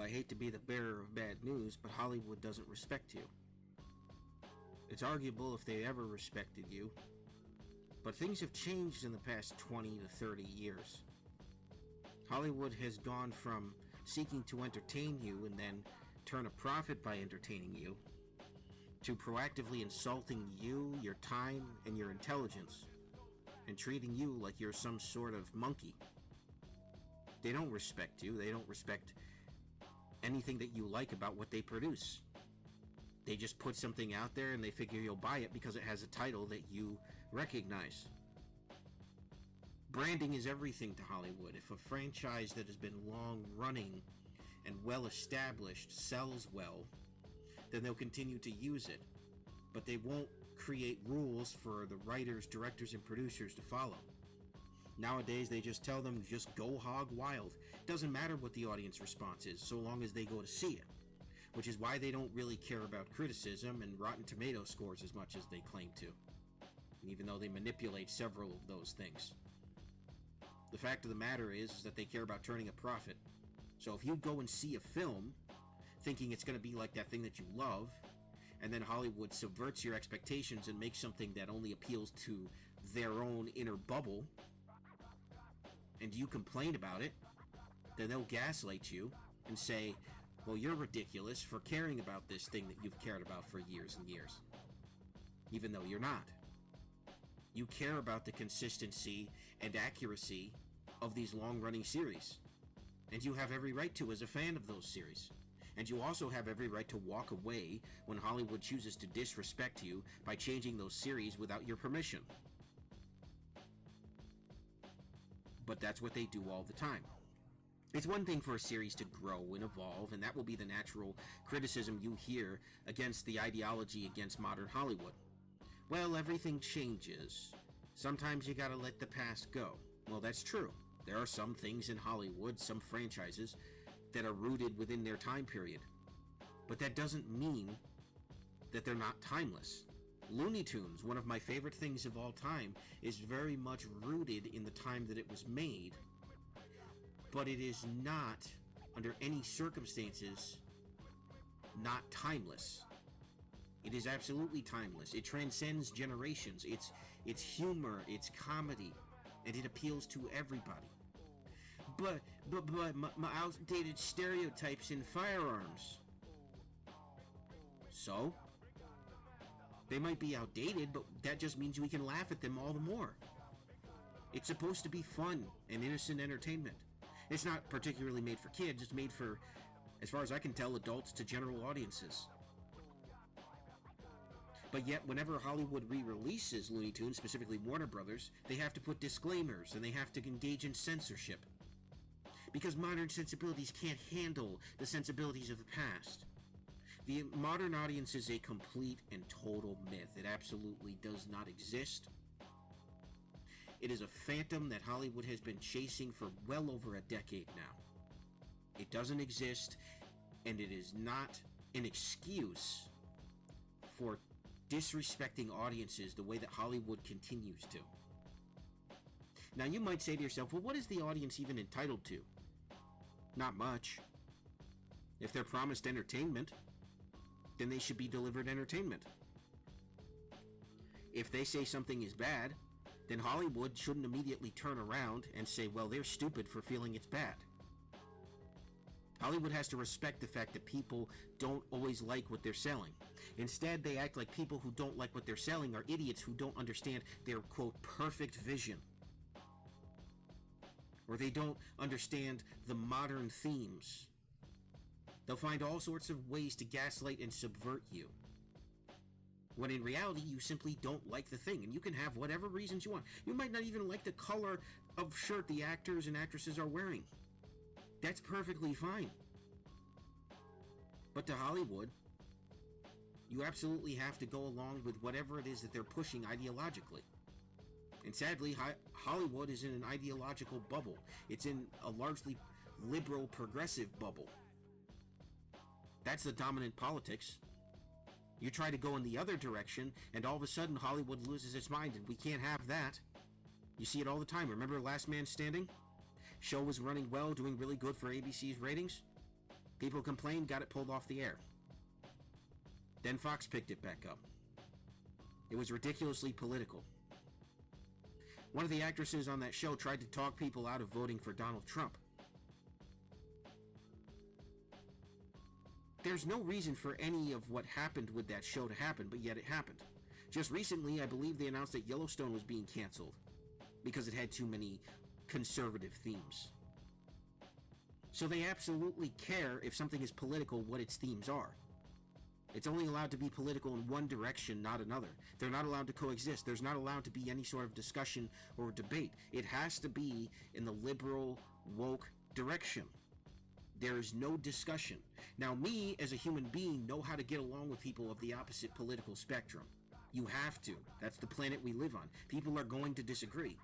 I hate to be the bearer of bad news, but Hollywood doesn't respect you. It's arguable if they ever respected you, but things have changed in the past 20 to 30 years. Hollywood has gone from seeking to entertain you and then turn a profit by entertaining you, to proactively insulting you, your time, and your intelligence, and treating you like you're some sort of monkey. They don't respect you. They don't respect anything that you like about what they produce. They just put something out there and they figure you'll buy it because it has a title that you recognize. Branding is everything to Hollywood. If a franchise that has been long running and well established sells well, then they'll continue to use it. But they won't create rules for the writers, directors, and producers to follow. Nowadays, they just tell them just go hog wild. Doesn't matter what the audience response is, so long as they go to see it. Which is why they don't really care about criticism and Rotten Tomato scores as much as they claim to, even though they manipulate several of those things. The fact of the matter is that they care about turning a profit. So if you go and see a film thinking it's going to be like that thing that you love, and then Hollywood subverts your expectations and makes something that only appeals to their own inner bubble, and you complain about it, then they'll gaslight you and say, well, you're ridiculous for caring about this thing that you've cared about for years and years. Even though you're not. You care about the consistency and accuracy of these long-running series. And you have every right to as a fan of those series. And you also have every right to walk away when Hollywood chooses to disrespect you by changing those series without your permission. But that's what they do all the time. It's one thing for a series to grow and evolve, and that will be the natural criticism you hear against the ideology against modern Hollywood. Well, everything changes. Sometimes you gotta let the past go. Well, that's true. There are some things in Hollywood, some franchises, that are rooted within their time period. But that doesn't mean that they're not timeless. Looney Tunes, one of my favorite things of all time, is very much rooted in the time that it was made, but it is not, under any circumstances, not timeless. It is absolutely timeless. It transcends generations. It's humor, it's comedy, and it appeals to everybody. But my outdated stereotypes in firearms. So? They might be outdated, but that just means we can laugh at them all the more. It's supposed to be fun and innocent entertainment. It's not particularly made for kids, it's made for, as far as I can tell, adults to general audiences. But yet, whenever Hollywood re-releases Looney Tunes, specifically Warner Brothers, they have to put disclaimers and they have to engage in censorship. Because modern sensibilities can't handle the sensibilities of the past. The modern audience is a complete and total myth. It absolutely does not exist. It is a phantom that Hollywood has been chasing for well over a decade now. It doesn't exist, and it is not an excuse for disrespecting audiences the way that Hollywood continues to. Now you might say to yourself, well, what is the audience even entitled to? Not much. If they're promised entertainment, then they should be delivered entertainment. If they say something is bad, then Hollywood shouldn't immediately turn around and say, well, they're stupid for feeling it's bad. Hollywood has to respect the fact that people don't always like what they're selling. Instead, they act like people who don't like what they're selling are idiots who don't understand their, quote, perfect vision. Or they don't understand the modern themes. They'll find all sorts of ways to gaslight and subvert you. When in reality, you simply don't like the thing, and you can have whatever reasons you want. You might not even like the color of shirt the actors and actresses are wearing. That's perfectly fine. But to Hollywood, you absolutely have to go along with whatever it is that they're pushing ideologically. And sadly, Hollywood is in an ideological bubble. It's in a largely liberal, progressive bubble. That's the dominant politics. You try to go in the other direction, and all of a sudden Hollywood loses its mind, and we can't have that. You see it all the time. Remember Last Man Standing? Show was running well, doing really good for ABC's ratings. People complained, got it pulled off the air. Then Fox picked it back up. It was ridiculously political. One of the actresses on that show tried to talk people out of voting for Donald Trump. There's no reason for any of what happened with that show to happen, but yet it happened. Just recently, I believe they announced that Yellowstone was being canceled because it had too many conservative themes. So they absolutely care if something is political, what its themes are. It's only allowed to be political in one direction, not another. They're not allowed to coexist. There's not allowed to be any sort of discussion or debate. It has to be in the liberal, woke direction. There is no discussion. Now, me, as a human being, know how to get along with people of the opposite political spectrum. You have to. That's the planet we live on. People are going to disagree.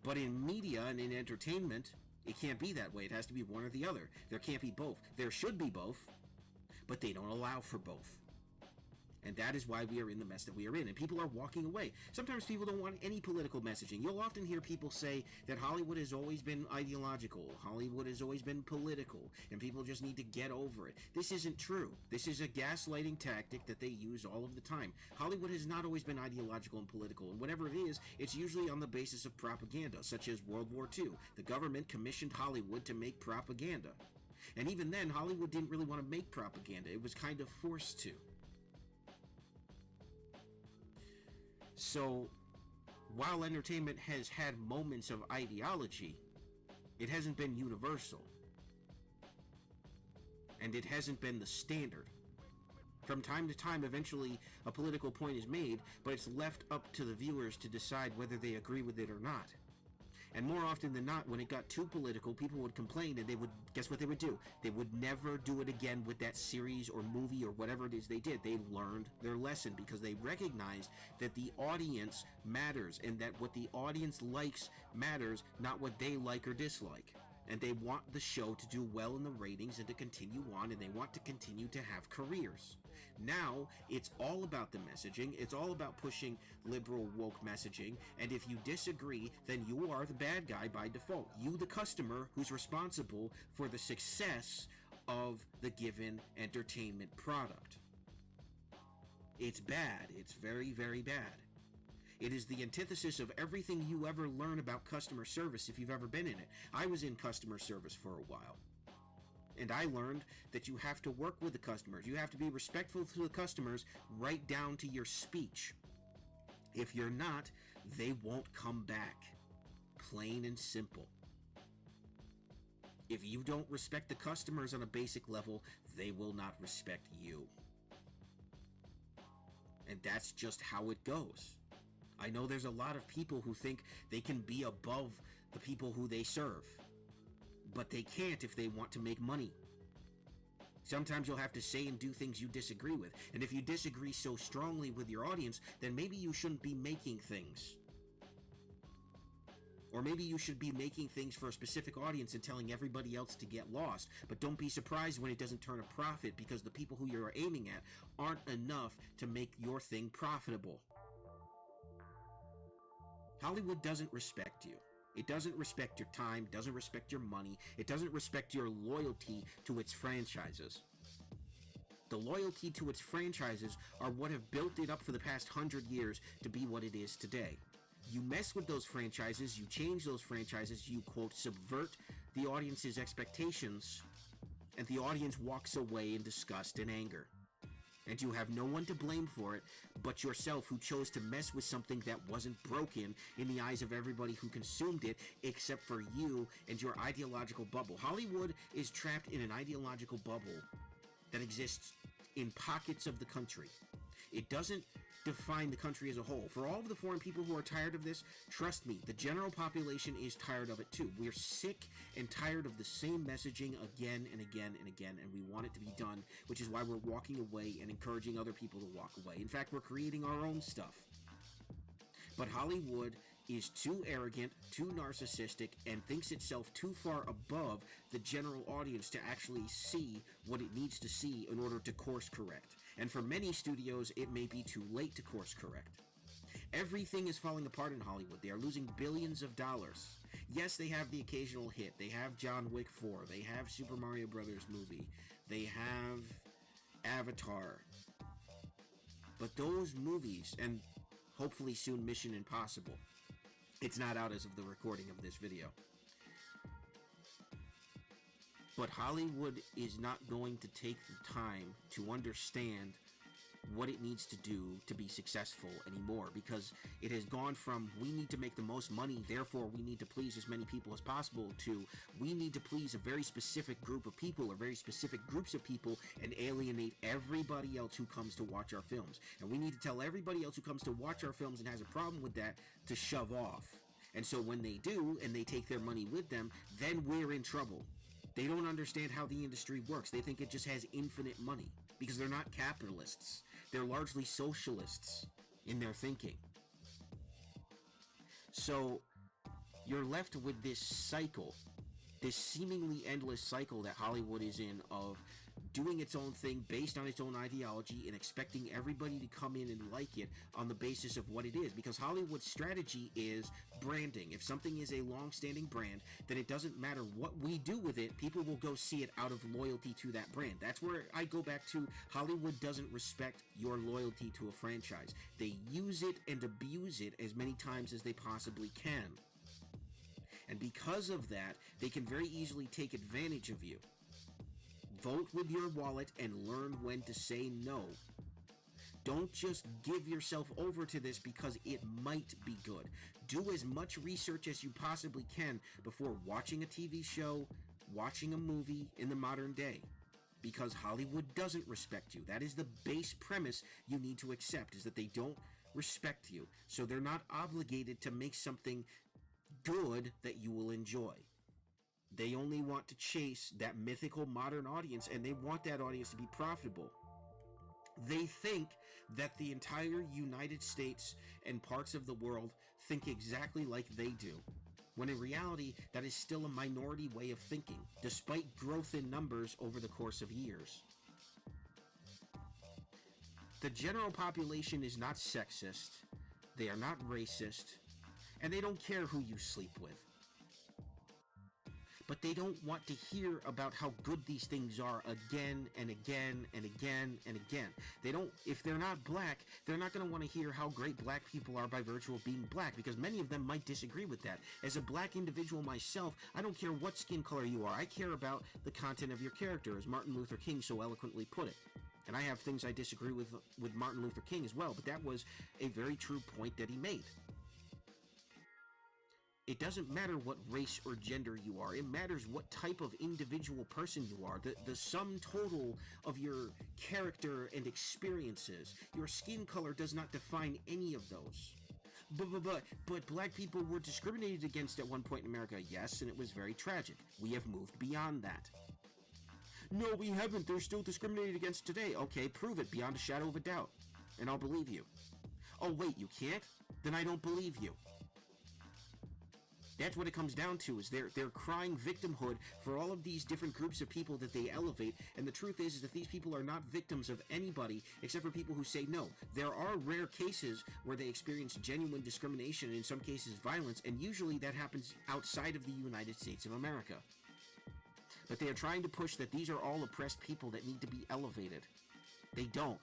But in media and in entertainment, it can't be that way. It has to be one or the other. There can't be both. There should be both, but they don't allow for both. And that is why we are in the mess that we are in. And people are walking away. Sometimes people don't want any political messaging. You'll often hear people say that Hollywood has always been ideological. Hollywood has always been political. And people just need to get over it. This isn't true. This is a gaslighting tactic that they use all of the time. Hollywood has not always been ideological and political. And whatever it is, it's usually on the basis of propaganda, such as World War II. The government commissioned Hollywood to make propaganda. And even then, Hollywood didn't really want to make propaganda. It was kind of forced to. So, while entertainment has had moments of ideology, it hasn't been universal. And it hasn't been the standard. From time to time, eventually, a political point is made, but it's left up to the viewers to decide whether they agree with it or not. And more often than not, when it got too political, people would complain, and they would, guess what they would do? They would never do it again with that series or movie or whatever it is they did. They learned their lesson because they recognized that the audience matters and that what the audience likes matters, not what they like or dislike. And they want the show to do well in the ratings and to continue on, and they want to continue to have careers. Now, it's all about the messaging. It's all about pushing liberal woke messaging. And if you disagree, then you are the bad guy by default. You, the customer, who's responsible for the success of the given entertainment product. It's bad. It's very, very bad. It is the antithesis of everything you ever learn about customer service if you've ever been in it. I was in customer service for a while. And I learned that you have to work with the customers. You have to be respectful to the customers right down to your speech. If you're not, they won't come back. Plain and simple. If you don't respect the customers on a basic level, they will not respect you. And that's just how it goes. I know there's a lot of people who think they can be above the people who they serve. But they can't if they want to make money. Sometimes you'll have to say and do things you disagree with. And if you disagree so strongly with your audience, then maybe you shouldn't be making things. Or maybe you should be making things for a specific audience and telling everybody else to get lost. But don't be surprised when it doesn't turn a profit, because the people who you're aiming at aren't enough to make your thing profitable. Hollywood doesn't respect you. It doesn't respect your time, doesn't respect your money, it doesn't respect your loyalty to its franchises. The loyalty to its franchises are what have built it up for the past 100 years to be what it is today. You mess with those franchises, you change those franchises, you, quote, subvert the audience's expectations, and the audience walks away in disgust and anger. And you have no one to blame for it but yourself, who chose to mess with something that wasn't broken in the eyes of everybody who consumed it, except for you and your ideological bubble. Hollywood is trapped in an ideological bubble that exists in pockets of the country. It doesn't define the country as a whole. For all of the foreign people who are tired of this, trust me, the general population is tired of it too. We're sick and tired of the same messaging again and again and again, and we want it to be done, which is why we're walking away and encouraging other people to walk away. In fact, we're creating our own stuff. But Hollywood is too arrogant, too narcissistic, and thinks itself too far above the general audience to actually see what it needs to see in order to course correct. And for many studios, it may be too late to course correct. Everything is falling apart in Hollywood. They are losing billions of dollars. Yes, they have the occasional hit. They have John Wick 4. They have Super Mario Brothers movie. They have Avatar. But those movies, and hopefully soon Mission Impossible, it's not out as of the recording of this video, but Hollywood is not going to take the time to understand what it needs to do to be successful anymore, because it has gone from we need to make the most money, therefore we need to please as many people as possible, to we need to please a very specific group of people or very specific groups of people and alienate everybody else who comes to watch our films. And we need to tell everybody else who comes to watch our films and has a problem with that to shove off. And so when they do, and they take their money with them, then we're in trouble. They don't understand how the industry works. They think it just has infinite money because they're not capitalists. They're largely socialists in their thinking. So you're left with this cycle, this seemingly endless cycle that Hollywood is in, of doing its own thing based on its own ideology and expecting everybody to come in and like it on the basis of what it is. Because Hollywood's strategy is branding. If something is a long-standing brand, then it doesn't matter what we do with it, people will go see it out of loyalty to that brand. That's where I go back to Hollywood doesn't respect your loyalty to a franchise. They use it and abuse it as many times as they possibly can. And because of that, they can very easily take advantage of you. Vote with your wallet and learn when to say no. Don't just give yourself over to this because it might be good. Do as much research as you possibly can before watching a TV show, watching a movie in the modern day. Because Hollywood doesn't respect you. That is the base premise you need to accept, is that they don't respect you. So they're not obligated to make something good that you will enjoy. They only want to chase that mythical modern audience, and they want that audience to be profitable. They think that the entire United States and parts of the world think exactly like they do, when in reality, that is still a minority way of thinking, despite growth in numbers over the course of years. The general population is not sexist, they are not racist, and they don't care who you sleep with. But they don't want to hear about how good these things are again and again and again and again. They don't, if they're not black, they're not going to want to hear how great black people are by virtue of being black, because many of them might disagree with that. As a black individual myself, I don't care what skin color you are. I care about the content of your character, as Martin Luther King so eloquently put it. And I have things I disagree with Martin Luther King as well, but that was a very true point that he made. It doesn't matter what race or gender you are. It matters what type of individual person you are. The sum total of your character and experiences. Your skin color does not define any of those. But black people were discriminated against at one point in America. Yes, and it was very tragic. We have moved beyond that. No, we haven't. They're still discriminated against today. Okay, prove it beyond a shadow of a doubt, and I'll believe you. Oh, wait, you can't? Then I don't believe you. That's what it comes down to, is they're crying victimhood for all of these different groups of people that they elevate, and the truth is that these people are not victims of anybody except for people who say no. There are rare cases where they experience genuine discrimination, and in some cases violence, and usually that happens outside of the United States of America. But they are trying to push that these are all oppressed people that need to be elevated. They don't.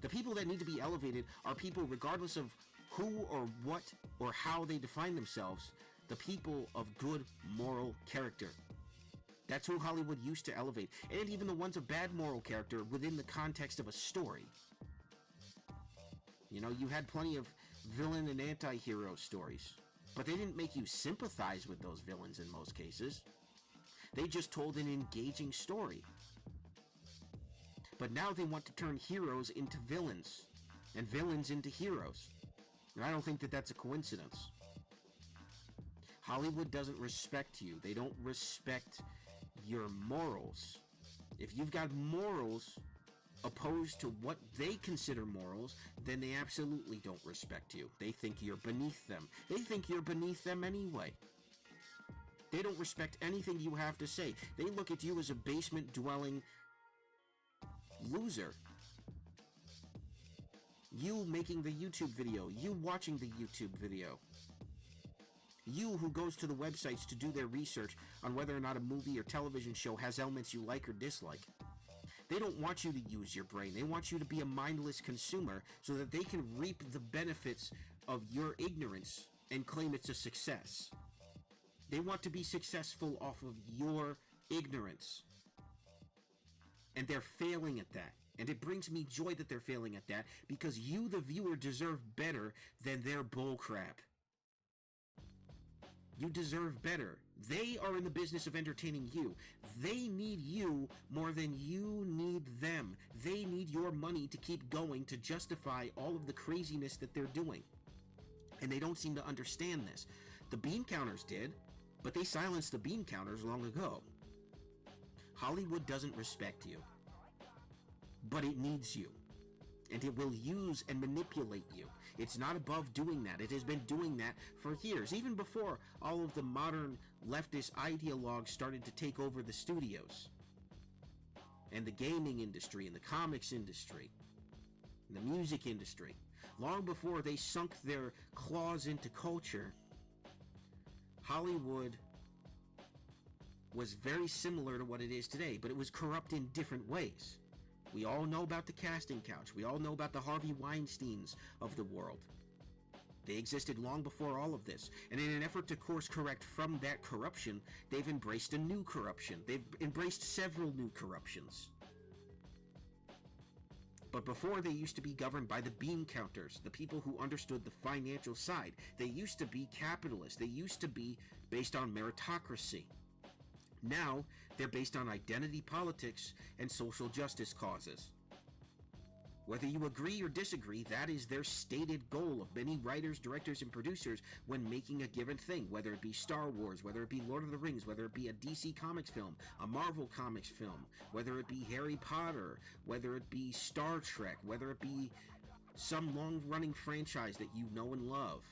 The people that need to be elevated are people regardless of who or what or how they define themselves, the people of good moral character. That's who Hollywood used to elevate, and even the ones of bad moral character within the context of a story. You know, you had plenty of villain and anti-hero stories, but they didn't make you sympathize with those villains in most cases. They just told an engaging story. But now they want to turn heroes into villains, and villains into heroes. And I don't think that that's a coincidence. Hollywood doesn't respect you. They don't respect your morals. If you've got morals opposed to what they consider morals, then they absolutely don't respect you. They think you're beneath them. They think you're beneath them anyway. They don't respect anything you have to say. They look at you as a basement-dwelling loser. You making the YouTube video, you watching the YouTube video. You who goes to the websites to do their research on whether or not a movie or television show has elements you like or dislike. They don't want you to use your brain. They want you to be a mindless consumer so that they can reap the benefits of your ignorance and claim it's a success. They want to be successful off of your ignorance. And they're failing at that. And it brings me joy that they're failing at that, because you, the viewer, deserve better than their bullcrap. You deserve better. They are in the business of entertaining you. They need you more than you need them. They need your money to keep going to justify all of the craziness that they're doing. And they don't seem to understand this. The bean counters did, but they silenced the bean counters long ago. Hollywood doesn't respect you, but it needs you, and it will use and manipulate you. It's not above doing that. It has been doing that for years, even before all of the modern leftist ideologues started to take over the studios, and the gaming industry, and the comics industry, and the music industry. Long before they sunk their claws into culture, Hollywood was very similar to what it is today, but it was corrupt in different ways. We all know about the casting couch. We all know about the Harvey Weinsteins of the world. They existed long before all of this. And in an effort to course correct from that corruption, they've embraced a new corruption. They've embraced several new corruptions. But before, they used to be governed by the bean counters, the people who understood the financial side. They used to be capitalist. They used to be based on meritocracy. Now, they're based on identity politics and social justice causes. Whether you agree or disagree, that is their stated goal of many writers, directors, and producers when making a given thing, whether it be Star Wars, whether it be Lord of the Rings, whether it be a DC Comics film, a Marvel Comics film, whether it be Harry Potter, whether it be Star Trek, whether it be some long-running franchise that you know and love.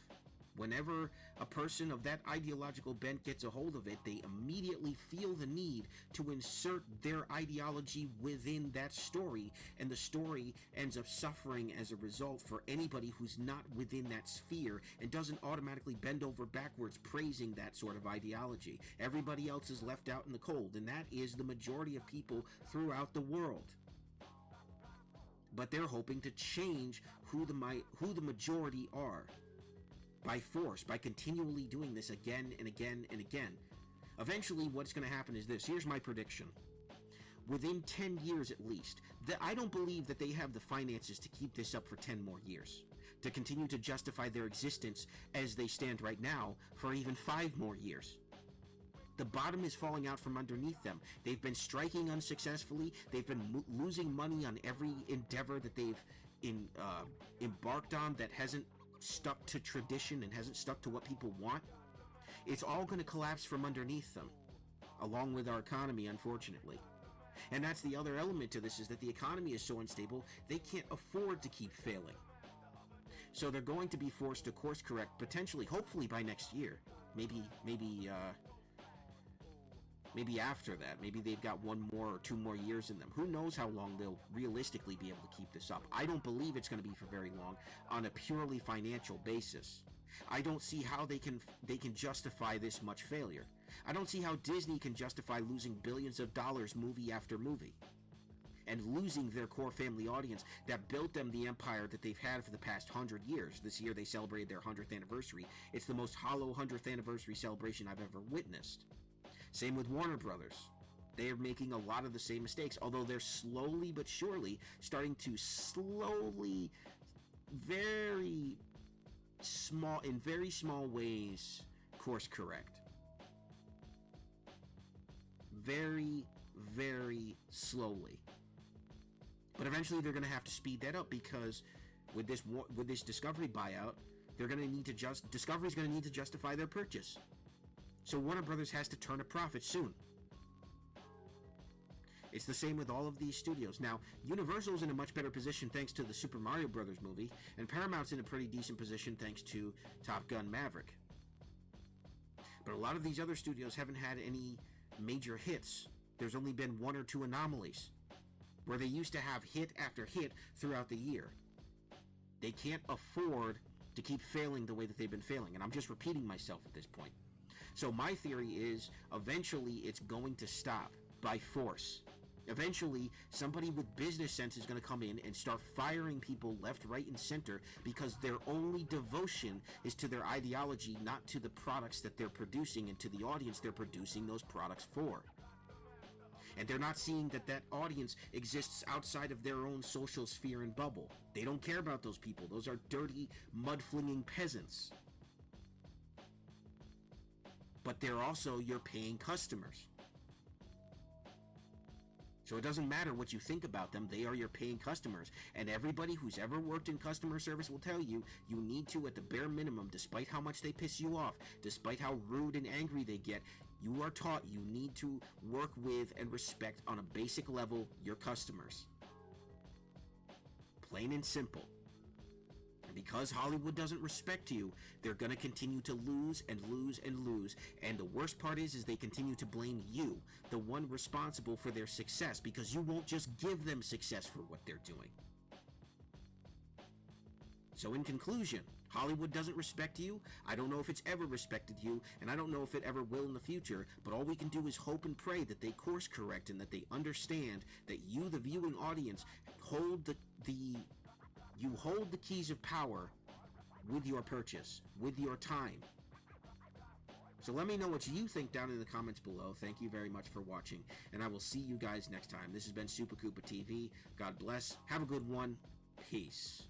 Whenever a person of that ideological bent gets a hold of it, they immediately feel the need to insert their ideology within that story, and the story ends up suffering as a result for anybody who's not within that sphere and doesn't automatically bend over backwards praising that sort of ideology. Everybody else is left out in the cold, and that is the majority of people throughout the world. But they're hoping to change who the majority are. By force, by continually doing this again and again and again. Eventually, what's going to happen is this. Here's my prediction. Within 10 years at least, I don't believe that they have the finances to keep this up for 10 more years, to continue to justify their existence as they stand right now for even 5 more years. The bottom is falling out from underneath them. They've been striking unsuccessfully. They've been losing money on every endeavor that they've embarked on that hasn't stuck to tradition and hasn't stuck to what people want. It's all going to collapse from underneath them, along with our economy, unfortunately. And that's the other element to this, is that the economy is so unstable, they can't afford to keep failing. So they're going to be forced to course correct, potentially, hopefully by next year. Maybe after that. Maybe they've got 1 more or 2 more years in them. Who knows how long they'll realistically be able to keep this up. I don't believe it's going to be for very long on a purely financial basis. I don't see how they can justify this much failure. I don't see how Disney can justify losing billions of dollars movie after movie, and losing their core family audience that built them the empire that they've had for the past 100 years. This year they celebrated their 100th anniversary. It's the most hollow 100th anniversary celebration I've ever witnessed. Same with Warner Brothers. They are making a lot of the same mistakes, although they're slowly but surely starting to very small ways, course correct. Very, very slowly. But eventually they're going to have to speed that up, because with this Discovery buyout, Discovery's going to need to justify their purchase. So Warner Brothers has to turn a profit soon. It's the same with all of these studios. Now, Universal's in a much better position thanks to the Super Mario Brothers movie, and Paramount's in a pretty decent position thanks to Top Gun Maverick. But a lot of these other studios haven't had any major hits. There's only been 1 or 2 anomalies, where they used to have hit after hit throughout the year. They can't afford to keep failing the way that they've been failing. And I'm just repeating myself at this point. So my theory is eventually it's going to stop by force. Eventually, somebody with business sense is going to come in and start firing people left, right, and center because their only devotion is to their ideology, not to the products that they're producing and to the audience they're producing those products for. And they're not seeing that that audience exists outside of their own social sphere and bubble. They don't care about those people. Those are dirty, mud-flinging peasants. But they're also your paying customers. So it doesn't matter what you think about them, they are your paying customers. And everybody who's ever worked in customer service will tell you, you need to, at the bare minimum, despite how much they piss you off, despite how rude and angry they get, you are taught you need to work with and respect on a basic level your customers. Plain and simple. And because Hollywood doesn't respect you, they're going to continue to lose and lose and lose. And the worst part is they continue to blame you, the one responsible for their success, because you won't just give them success for what they're doing. So in conclusion, Hollywood doesn't respect you. I don't know if it's ever respected you, and I don't know if it ever will in the future, but all we can do is hope and pray that they course correct and that they understand that you, the viewing audience, hold you hold the keys of power with your purchase, with your time. So let me know what you think down in the comments below. Thank you very much for watching, and I will see you guys next time. This has been Super Koopa TV. God bless. Have a good one. Peace.